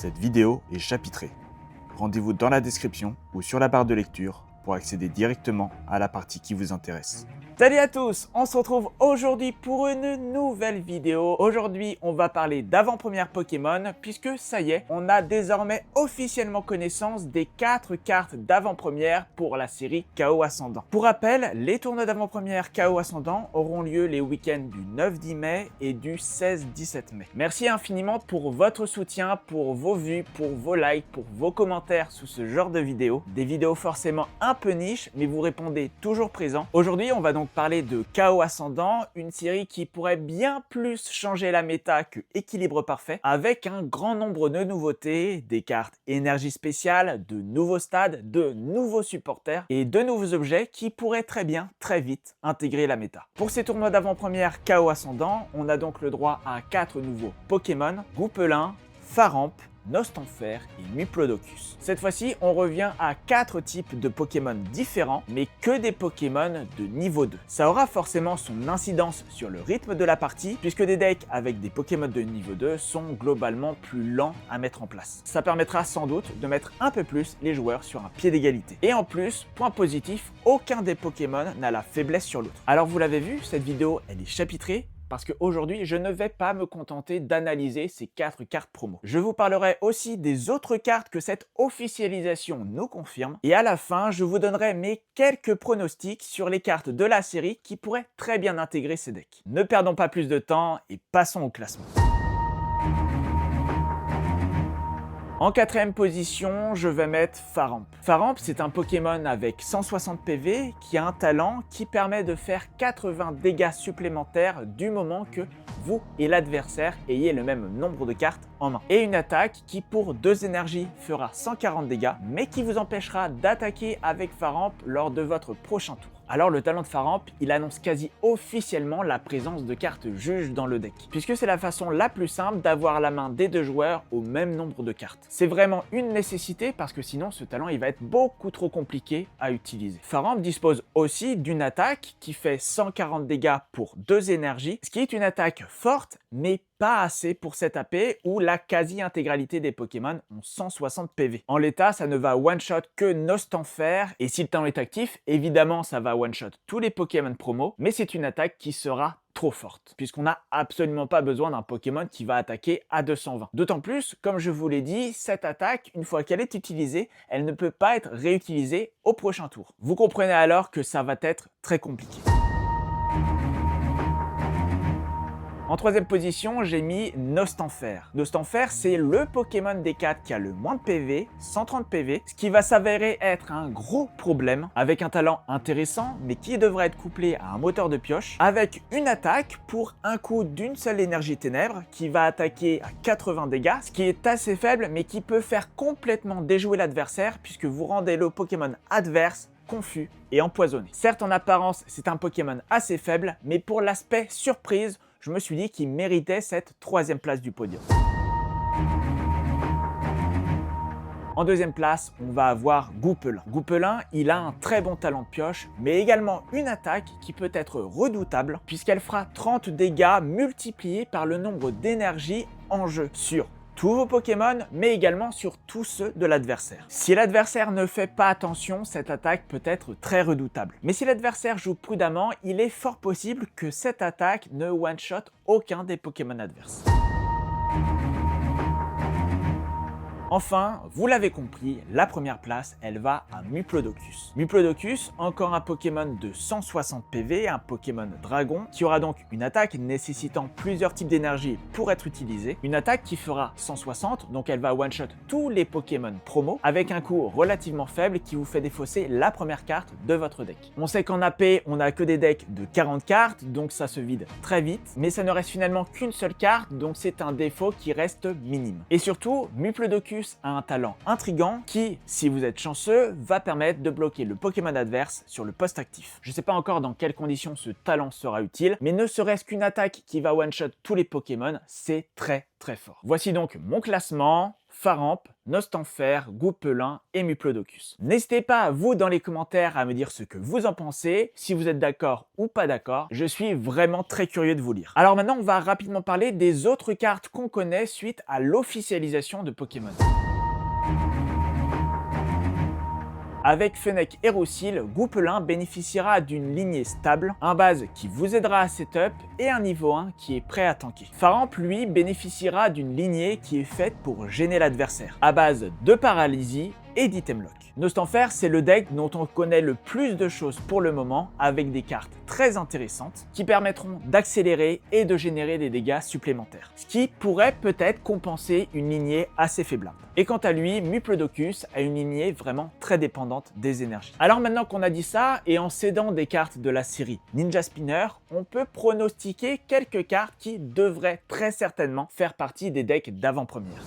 Cette vidéo est chapitrée. Rendez-vous dans la description ou sur la barre de lecture pour accéder directement à la partie qui vous intéresse. Salut à tous, on se retrouve aujourd'hui pour une nouvelle vidéo. Aujourd'hui, on va parler d'avant-première Pokémon puisque ça y est, on a désormais officiellement connaissance des 4 cartes d'avant-première pour la série KO Ascendant. Pour rappel, les tournois d'avant-première KO Ascendant auront lieu les week-ends du 9-10 mai et du 16-17 mai. Merci infiniment pour votre soutien, pour vos vues, pour vos likes, pour vos commentaires sous ce genre de vidéos. Des vidéos forcément un peu niche, mais vous répondez toujours présent. Aujourd'hui, on va donc parler de KO Ascendant, une série qui pourrait bien plus changer la méta que Équilibre Parfait, avec un grand nombre de nouveautés, des cartes énergie spéciale, de nouveaux stades, de nouveaux supporters et de nouveaux objets qui pourraient très bien, très vite, intégrer la méta. Pour ces tournois d'avant-première KO Ascendant, on a donc le droit à 4 nouveaux Pokémon, Goupelin, Faramp, Nostanfer et Muplodocus. Cette fois-ci, on revient à 4 types de Pokémon différents, mais que des Pokémon de niveau 2. Ça aura forcément son incidence sur le rythme de la partie, puisque des decks avec des Pokémon de niveau 2 sont globalement plus lents à mettre en place. Ça permettra sans doute de mettre un peu plus les joueurs sur un pied d'égalité. Et en plus, point positif, aucun des Pokémon n'a la faiblesse sur l'autre. Alors vous l'avez vu, cette vidéo, elle est chapitrée, parce qu'aujourd'hui, je ne vais pas me contenter d'analyser ces 4 cartes promo. Je vous parlerai aussi des autres cartes que cette officialisation nous confirme. Et à la fin, je vous donnerai mes quelques pronostics sur les cartes de la série qui pourraient très bien intégrer ces decks. Ne perdons pas plus de temps et passons au classement. En 4ème position, je vais mettre Faramp. Faramp, c'est un Pokémon avec 160 PV qui a un talent qui permet de faire 80 dégâts supplémentaires du moment que vous et l'adversaire ayez le même nombre de cartes en main. Et une attaque qui pour 2 énergies fera 140 dégâts, mais qui vous empêchera d'attaquer avec Faramp lors de votre prochain tour. Alors le talent de Faramp, il annonce quasi officiellement la présence de cartes juges dans le deck, puisque c'est la façon la plus simple d'avoir la main des deux joueurs au même nombre de cartes. C'est vraiment une nécessité parce que sinon ce talent il va être beaucoup trop compliqué à utiliser. Faramp dispose aussi d'une attaque qui fait 140 dégâts pour 2 énergies, ce qui est une attaque forte mais pas assez pour cette AP où la quasi-intégralité des Pokémon ont 160 PV. En l'état, ça ne va one-shot que Nostanfer, et si le talent est actif, évidemment ça va one-shot tous les Pokémon promo, mais c'est une attaque qui sera trop forte, puisqu'on n'a absolument pas besoin d'un Pokémon qui va attaquer à 220. D'autant plus, comme je vous l'ai dit, cette attaque, une fois qu'elle est utilisée, elle ne peut pas être réutilisée au prochain tour. Vous comprenez alors que ça va être très compliqué. En 3ème position, j'ai mis Nostanfer. Nostanfer, c'est le Pokémon des 4 qui a le moins de PV, 130 PV, ce qui va s'avérer être un gros problème, avec un talent intéressant, mais qui devrait être couplé à un moteur de pioche, avec une attaque pour un coup d'une seule énergie ténèbres, qui va attaquer à 80 dégâts, ce qui est assez faible, mais qui peut faire complètement déjouer l'adversaire, puisque vous rendez le Pokémon adverse confus et empoisonné. Certes, en apparence, c'est un Pokémon assez faible, mais pour l'aspect surprise, je me suis dit qu'il méritait cette 3ème place du podium. En 2ème place, on va avoir Goupelin. Goupelin, il a un très bon talent de pioche, mais également une attaque qui peut être redoutable, puisqu'elle fera 30 dégâts multipliés par le nombre d'énergie en jeu sur tous vos Pokémon, mais également sur tous ceux de l'adversaire. Si l'adversaire ne fait pas attention, cette attaque peut être très redoutable. Mais si l'adversaire joue prudemment, il est fort possible que cette attaque ne one-shot aucun des Pokémon adverses. Enfin, vous l'avez compris, la première place, elle va à Muplodocus. Muplodocus, encore un Pokémon de 160 PV, un Pokémon dragon, qui aura donc une attaque nécessitant plusieurs types d'énergie pour être utilisée. Une attaque qui fera 160, donc elle va one-shot tous les Pokémon promo, avec un coût relativement faible qui vous fait défausser la première carte de votre deck. On sait qu'en AP, on n'a que des decks de 40 cartes, donc ça se vide très vite, mais ça ne reste finalement qu'une seule carte, donc c'est un défaut qui reste minime. Et surtout, Muplodocus a un talent intriguant qui, si vous êtes chanceux, va permettre de bloquer le Pokémon adverse sur le poste actif. Je ne sais pas encore dans quelles conditions ce talent sera utile, mais ne serait-ce qu'une attaque qui va one-shot tous les Pokémon, c'est très fort. Voici donc mon classement. Faramp, Nostanfer, Goupelin et Muplodocus. N'hésitez pas, vous, dans les commentaires, à me dire ce que vous en pensez, si vous êtes d'accord ou pas d'accord. Je suis vraiment très curieux de vous lire. Alors maintenant, on va rapidement parler des autres cartes qu'on connaît suite à l'officialisation de Pokémon. Avec Fennec et Roussil, Goupelin bénéficiera d'une lignée stable, un base qui vous aidera à setup et un niveau 1 qui est prêt à tanker. Faramp, lui, bénéficiera d'une lignée qui est faite pour gêner l'adversaire, à base de paralysie et d'item lock. Nostanfer, c'est le deck dont on connaît le plus de choses pour le moment, avec des cartes très intéressantes qui permettront d'accélérer et de générer des dégâts supplémentaires, ce qui pourrait peut-être compenser une lignée assez faiblarde. Et quant à lui, Muplodocus a une lignée vraiment très dépendante des énergies. Alors maintenant qu'on a dit ça, et en cédant des cartes de la série Ninja Spinner, on peut pronostiquer quelques cartes qui devraient très certainement faire partie des decks d'avant-première.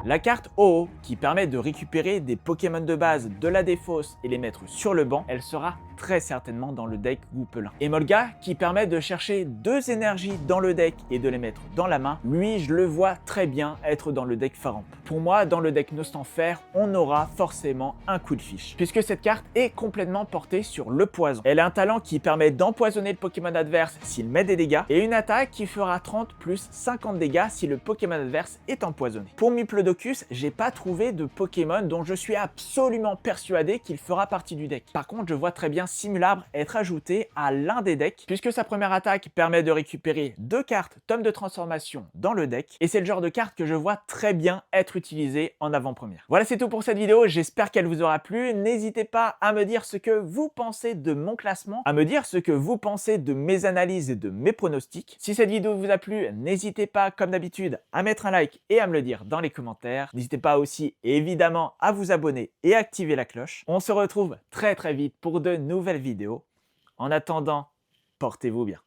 La carte OO, qui permet de récupérer des Pokémon de base de la défausse et les mettre sur le banc, elle sera très certainement dans le deck Goupelin. Emolga, qui permet de chercher 2 énergies dans le deck et de les mettre dans la main, lui je le vois très bien être dans le deck Faramp. Pour moi, dans le deck Nostanfer, on aura forcément un coup de fiche, puisque cette carte est complètement portée sur le poison. Elle a un talent qui permet d'empoisonner le Pokémon adverse s'il met des dégâts, et une attaque qui fera 30 plus 50 dégâts si le Pokémon adverse est empoisonné. Pour Muplodocus, j'ai pas trouvé de Pokémon dont je suis absolument persuadé qu'il fera partie du deck. Par contre, je vois très bien Simulabre être ajouté à l'un des decks, puisque sa première attaque permet de récupérer 2 cartes tome de transformation dans le deck, et c'est le genre de carte que je vois très bien être utilisée en avant-première. Voilà, c'est tout pour cette vidéo, j'espère qu'elle vous aura plu. N'hésitez pas à me dire ce que vous pensez de mon classement, à me dire ce que vous pensez de mes analyses et de mes pronostics. Si cette vidéo vous a plu, n'hésitez pas, comme d'habitude, à mettre un like et à me le dire dans les commentaires. N'hésitez pas aussi, évidemment, à vous abonner et activer la cloche. On se retrouve très vite pour de nouvelles vidéos. En attendant, portez-vous bien.